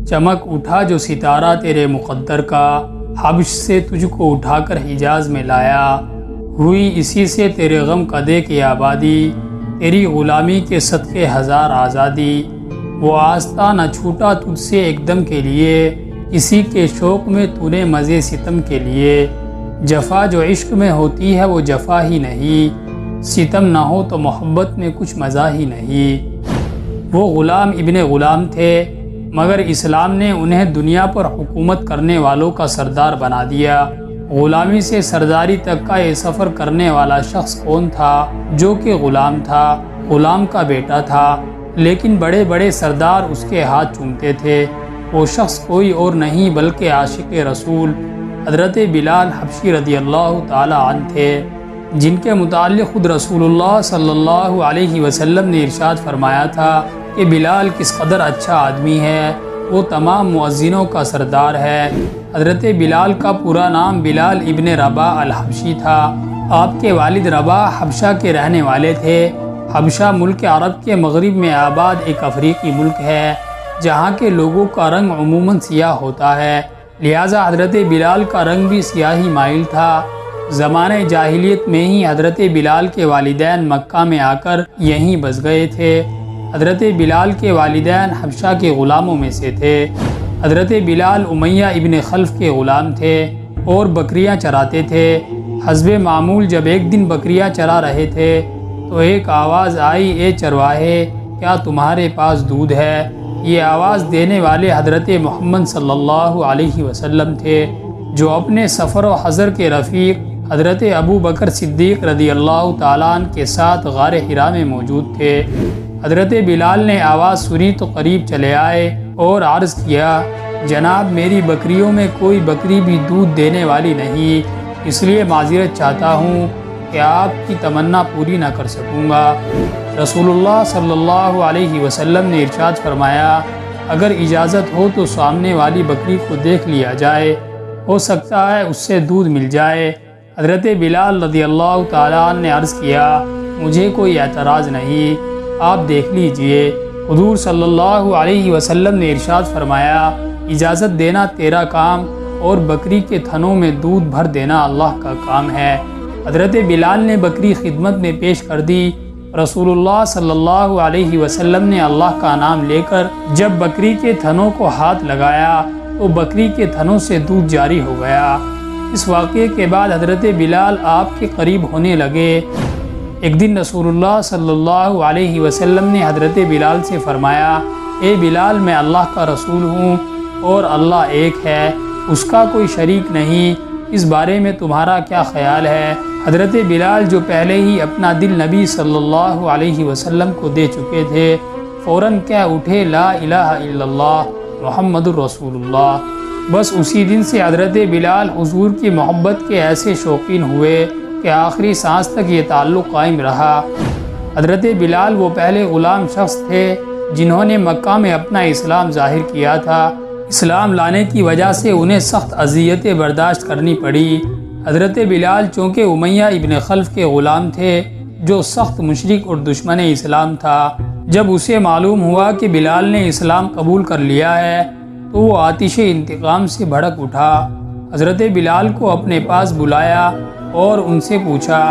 چمک اٹھا جو ستارہ تیرے مقدر کا، حبش سے تجھ کو اٹھا کر حجاز میں لایا، ہوئی اسی سے تیرے غم قدے کی آبادی، تیری غلامی کے صدقے ہزار آزادی۔ وہ آستہ نہ چھوٹا تجھ سے ایک دم کے لیے، کسی کے شوق میں تو نے مزے ستم کے لیے، جفا جو عشق میں ہوتی ہے وہ جفا ہی نہیں، ستم نہ ہو تو محبت میں کچھ مزہ ہی نہیں۔ وہ غلام ابن غلام تھے، مگر اسلام نے انہیں دنیا پر حکومت کرنے والوں کا سردار بنا دیا۔ غلامی سے سرداری تک کا یہ سفر کرنے والا شخص کون تھا؟ جو کہ غلام تھا، غلام کا بیٹا تھا، لیکن بڑے بڑے سردار اس کے ہاتھ چومتے تھے۔ وہ شخص کوئی اور نہیں بلکہ عاشق رسول حضرت بلال حبشی رضی اللہ تعالی عنہ تھے، جن کے متعلق خود رسول اللہ صلی اللہ علیہ وسلم نے ارشاد فرمایا تھا کہ بلال کس قدر اچھا آدمی ہے، وہ تمام مؤذنوں کا سردار ہے۔ حضرت بلال کا پورا نام بلال ابن رباح الحبشی تھا۔ آپ کے والد رباح حبشہ کے رہنے والے تھے۔ حبشہ ملک عرب کے مغرب میں آباد ایک افریقی ملک ہے، جہاں کے لوگوں کا رنگ عموماً سیاہ ہوتا ہے، لہٰذا حضرت بلال کا رنگ بھی سیاہی مائل تھا۔ زمانہ جاہلیت میں ہی حضرت بلال کے والدین مکہ میں آ کر یہیں بس گئے تھے۔ حضرت بلال کے والدین حبشہ کے غلاموں میں سے تھے۔ حضرت بلال امیہ ابن خلف کے غلام تھے اور بکریاں چراتے تھے۔ حسب معمول جب ایک دن بکریاں چرا رہے تھے تو ایک آواز آئی، اے چرواہے، کیا تمہارے پاس دودھ ہے؟ یہ آواز دینے والے حضرت محمد صلی اللہ علیہ وسلم تھے، جو اپنے سفر و حضر کے رفیق حضرت ابو بکر صدیق رضی اللہ تعالیٰ عنہ کے ساتھ غار حرا میں موجود تھے۔ حضرت بلال نے آواز سنی تو قریب چلے آئے اور عرض کیا، جناب میری بکریوں میں کوئی بکری بھی دودھ دینے والی نہیں، اس لیے معذرت چاہتا ہوں کہ آپ کی تمنا پوری نہ کر سکوں گا۔ رسول اللہ صلی اللہ علیہ وسلم نے ارشاد فرمایا، اگر اجازت ہو تو سامنے والی بکری کو دیکھ لیا جائے، ہو سکتا ہے اس سے دودھ مل جائے۔ حضرت بلال رضی اللہ تعالیٰ عنہ نے عرض کیا، مجھے کوئی اعتراض نہیں، آپ دیکھ لیجئے۔ حضور صلی اللہ علیہ وسلم نے ارشاد فرمایا، اجازت دینا تیرا کام اور بکری کے تھنوں میں دودھ بھر دینا اللہ کا کام ہے۔ حضرت بلال نے بکری خدمت میں پیش کر دی۔ رسول اللہ صلی اللہ علیہ وسلم نے اللہ کا نام لے کر جب بکری کے تھنوں کو ہاتھ لگایا تو بکری کے تھنوں سے دودھ جاری ہو گیا۔ اس واقعے کے بعد حضرت بلال آپ کے قریب ہونے لگے۔ ایک دن رسول اللہ صلی اللہ علیہ وسلم نے حضرت بلال سے فرمایا، اے بلال، میں اللہ کا رسول ہوں اور اللہ ایک ہے، اس کا کوئی شریک نہیں، اس بارے میں تمہارا کیا خیال ہے؟ حضرت بلال جو پہلے ہی اپنا دل نبی صلی اللہ علیہ وسلم کو دے چکے تھے، فوراً کہہ اٹھے، لا الہ الا اللہ محمد الرسول اللہ۔ بس اسی دن سے حضرت بلال حضور کی محبت کے ایسے شوقین ہوئے کہ آخری سانس تک یہ تعلق قائم رہا۔ حضرت بلال وہ پہلے غلام شخص تھے جنہوں نے مکہ میں اپنا اسلام ظاہر کیا تھا۔ اسلام لانے کی وجہ سے انہیں سخت اذیتیں برداشت کرنی پڑی۔ حضرت بلال چونکہ امیہ ابن خلف کے غلام تھے، جو سخت مشرک اور دشمن اسلام تھا، جب اسے معلوم ہوا کہ بلال نے اسلام قبول کر لیا ہے تو وہ آتش انتقام سے بھڑک اٹھا۔ حضرت بلال کو اپنے پاس بلایا اور ان سے پوچھا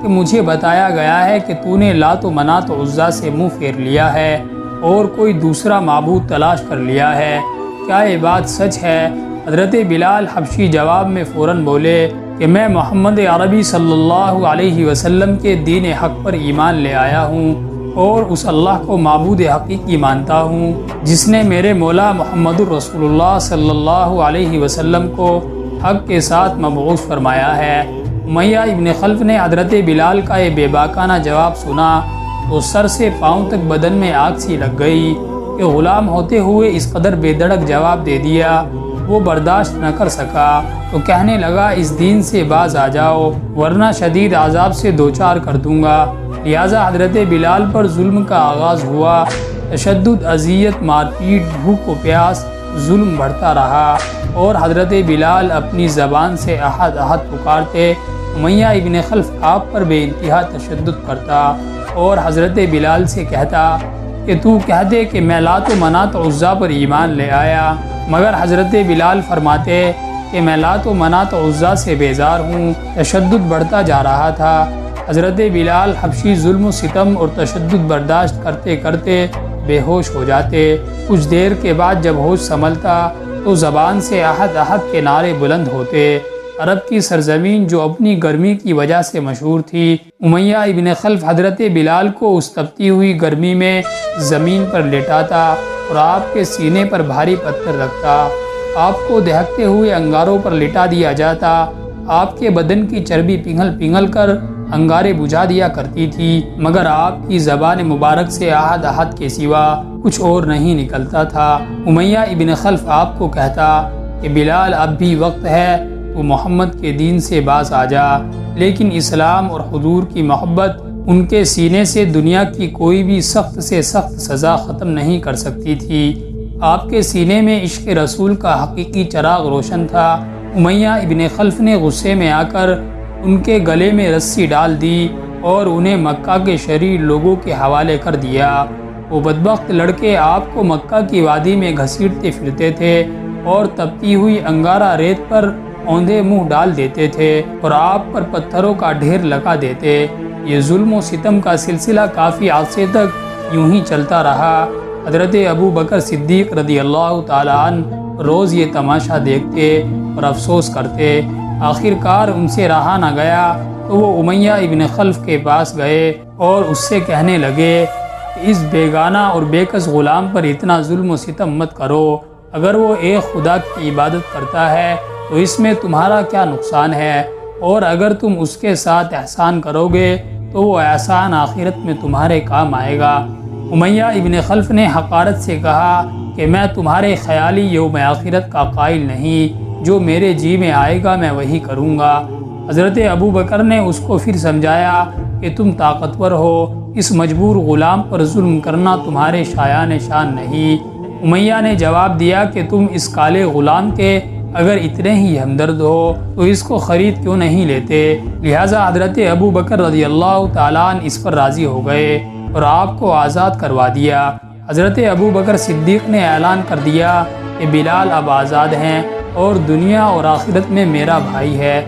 کہ مجھے بتایا گیا ہے کہ تو نے لات و منات و عزیٰ سے منہ پھیر لیا ہے اور کوئی دوسرا معبود تلاش کر لیا ہے، کیا یہ بات سچ ہے؟ حضرت بلال حبشی جواب میں فوراً بولے کہ میں محمد عربی صلی اللہ علیہ وسلم کے دین حق پر ایمان لے آیا ہوں اور اس اللہ کو معبود حقیقی مانتا ہوں جس نے میرے مولا محمد الرسول اللہ صلی اللہ علیہ وسلم کو حق کے ساتھ مبعوث فرمایا ہے۔ امیہ ابن خلف نے حضرت بلال کا یہ بے باکانہ جواب سنا تو سر سے پاؤں تک بدن میں آگ سی لگ گئی کہ غلام ہوتے ہوئے اس قدر بے دھڑک جواب دے دیا۔ وہ برداشت نہ کر سکا تو کہنے لگا، اس دین سے باز آ جاؤ ورنہ شدید عذاب سے دوچار کر دوں گا۔ لہٰذا حضرت بلال پر ظلم کا آغاز ہوا۔ تشدد، اذیت، مار پیٹ، بھوک و پیاس، ظلم بڑھتا رہا اور حضرت بلال اپنی زبان سے احد احد پکارتے۔ امیہ ابن خلف آپ پر بے انتہا تشدد کرتا اور حضرت بلال سے کہتا کہ تو کہہ دے کہ میں لات و منات عزا پر ایمان لے آیا، مگر حضرت بلال فرماتے کہ میں لات و منات عزا سے بیزار ہوں۔ تشدد بڑھتا جا رہا تھا۔ حضرت بلال حبشی ظلم و ستم اور تشدد برداشت کرتے کرتے بے ہوش ہو جاتے۔ کچھ دیر کے بعد جب ہوش سنبھلتا تو زبان سے احد احد کے نعرے بلند ہوتے۔ عرب کی سرزمین جو اپنی گرمی کی وجہ سے مشہور تھی، امیہ ابن خلف حضرت بلال کو اس تپتی ہوئی گرمی میں زمین پر لٹاتا اور آپ کے سینے پر بھاری پتھر رکھتا۔ آپ کو دہکتے ہوئے انگاروں پر لٹا دیا جاتا۔ آپ کے بدن کی چربی پگھل پگھل کر انگارے بجھا دیا کرتی تھی، مگر آپ کی زبان مبارک سے احد احد کے سوا کچھ اور نہیں نکلتا تھا۔ امیہ ابن خلف آپ کو کہتا کہ بلال اب بھی وقت ہے، تو محمد کے دین سے باز آ جا، لیکن اسلام اور حضور کی محبت ان کے سینے سے دنیا کی کوئی بھی سخت سے سخت سزا ختم نہیں کر سکتی تھی۔ آپ کے سینے میں عشق رسول کا حقیقی چراغ روشن تھا۔ امیہ ابن خلف نے غصے میں آ کر ان کے گلے میں رسی ڈال دی اور انہیں مکہ کے شریر لوگوں کے حوالے کر دیا۔ وہ بدبخت لڑکے آپ کو مکہ کی وادی میں گھسیٹتے پھرتے تھے اور تپتی ہوئی انگارہ ریت پر اوندھے منہ ڈال دیتے تھے اور آپ پر پتھروں کا ڈھیر لگا دیتے۔ یہ ظلم و ستم کا سلسلہ کافی عرصے تک یوں ہی چلتا رہا۔ حضرت ابو بکر صدیق رضی اللہ تعالیٰ عنہ روز یہ تماشا دیکھتے اور افسوس کرتے۔ آخر کار ان سے رہا نہ گیا تو وہ امیہ ابن خلف کے پاس گئے اور اس سے کہنے لگے کہ اس بیگانہ اور بے کس غلام پر اتنا ظلم و ستم مت کرو۔ اگر وہ ایک خدا کی عبادت کرتا ہے تو اس میں تمہارا کیا نقصان ہے، اور اگر تم اس کے ساتھ احسان کرو گے تو وہ احسان آخرت میں تمہارے کام آئے گا۔ امیہ ابن خلف نے حقارت سے کہا کہ میں تمہارے خیالی یوم آخرت کا قائل نہیں، جو میرے جی میں آئے گا میں وہی کروں گا۔ حضرت ابو بکر نے اس کو پھر سمجھایا کہ تم طاقتور ہو، اس مجبور غلام پر ظلم کرنا تمہارے شایان شان نہیں۔ امیہ نے جواب دیا کہ تم اس کالے غلام کے اگر اتنے ہی ہمدرد ہو تو اس کو خرید کیوں نہیں لیتے؟ لہٰذا حضرت ابو بکر رضی اللہ تعالیٰ عنہ اس پر راضی ہو گئے اور آپ کو آزاد کروا دیا۔ حضرت ابو بکر صدیق نے اعلان کر دیا کہ بلال اب آزاد ہیں اور دنیا اور آخرت میں میرا بھائی ہے۔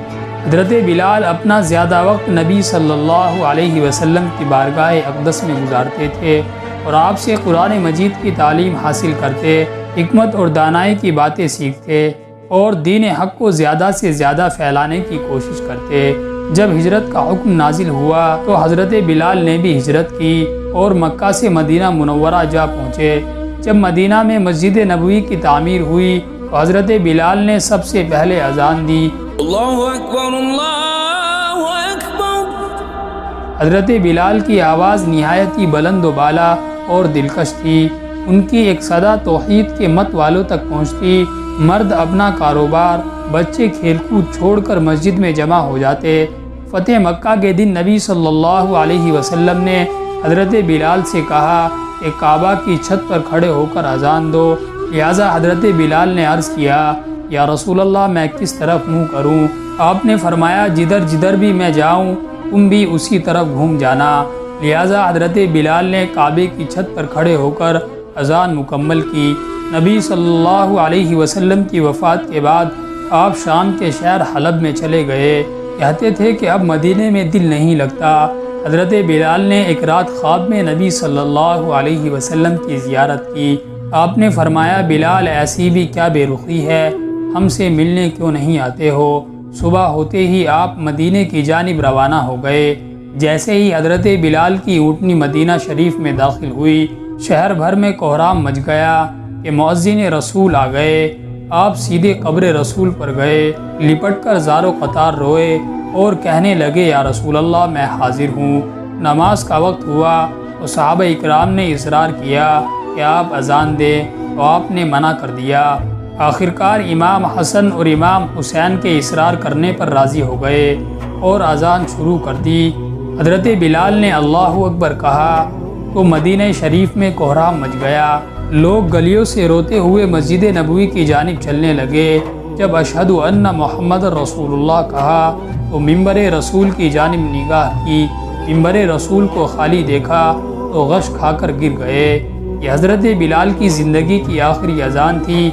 حضرت بلال اپنا زیادہ وقت نبی صلی اللہ علیہ وسلم کی بارگاہ اقدس میں گزارتے تھے اور آپ سے قرآن مجید کی تعلیم حاصل کرتے، حکمت اور دانائی کی باتیں سیکھتے اور دین حق کو زیادہ سے زیادہ پھیلانے کی کوشش کرتے۔ جب ہجرت کا حکم نازل ہوا تو حضرت بلال نے بھی ہجرت کی اور مکہ سے مدینہ منورہ جا پہنچے۔ جب مدینہ میں مسجد نبوی کی تعمیر ہوئی تو حضرت بلال نے سب سے پہلے اذان دی۔ اللہ اکبر اللہ اکبر۔ حضرت بلال کی آواز نہایت ہی بلند و بالا اور دلکش تھی۔ ان کی ایک صدا توحید کے مت والوں تک پہنچتی۔ مرد اپنا کاروبار، بچے کھیل کود چھوڑ کر مسجد میں جمع ہو جاتے۔ فتح مکہ کے دن نبی صلی اللہ علیہ وسلم نے حضرت بلال سے کہا کہ کعبہ کی چھت پر کھڑے ہو کر اذان دو۔ لہٰذا حضرت بلال نے عرض کیا، یا رسول اللہ میں کس طرف منہ کروں؟ آپ نے فرمایا جدھر جدھر بھی میں جاؤں تم بھی اسی طرف گھوم جانا۔ لہٰذا حضرت بلال نے کعبے کی چھت پر کھڑے ہو کر اذان مکمل کی۔ نبی صلی اللہ علیہ وسلم کی وفات کے بعد آپ شام کے شہر حلب میں چلے گئے۔ کہتے تھے کہ اب مدینے میں دل نہیں لگتا۔ حضرت بلال نے ایک رات خواب میں نبی صلی اللہ علیہ وسلم کی زیارت کی۔ آپ نے فرمایا بلال ایسی بھی کیا بے رخی ہے، ہم سے ملنے کیوں نہیں آتے ہو؟ صبح ہوتے ہی آپ مدینے کی جانب روانہ ہو گئے۔ جیسے ہی حضرت بلال کی اونٹنی مدینہ شریف میں داخل ہوئی، شہر بھر میں کوہرام مچ گیا کہ مؤذن رسول آ گئے۔ آپ سیدھے قبر رسول پر گئے، لپٹ کر زار و قطار روئے اور کہنے لگے یا رسول اللہ میں حاضر ہوں۔ نماز کا وقت ہوا تو صحابہ اکرام نے اصرار کیا کہ آپ اذان دیں تو آپ نے منع کر دیا۔ آخرکار امام حسن اور امام حسین کے اصرار کرنے پر راضی ہو گئے اور اذان شروع کر دی۔ حضرت بلال نے اللہ اکبر کہا تو مدینہ شریف میں کوہرام مچ گیا۔ لوگ گلیوں سے روتے ہوئے مسجد نبوی کی جانب چلنے لگے۔ جب اشہد ان محمد رسول اللہ کہا تو ممبر رسول کی جانب نگاہ کی، ممبر رسول کو خالی دیکھا تو غش کھا کر گر گئے۔ یہ حضرت بلال کی زندگی کی آخری اذان تھی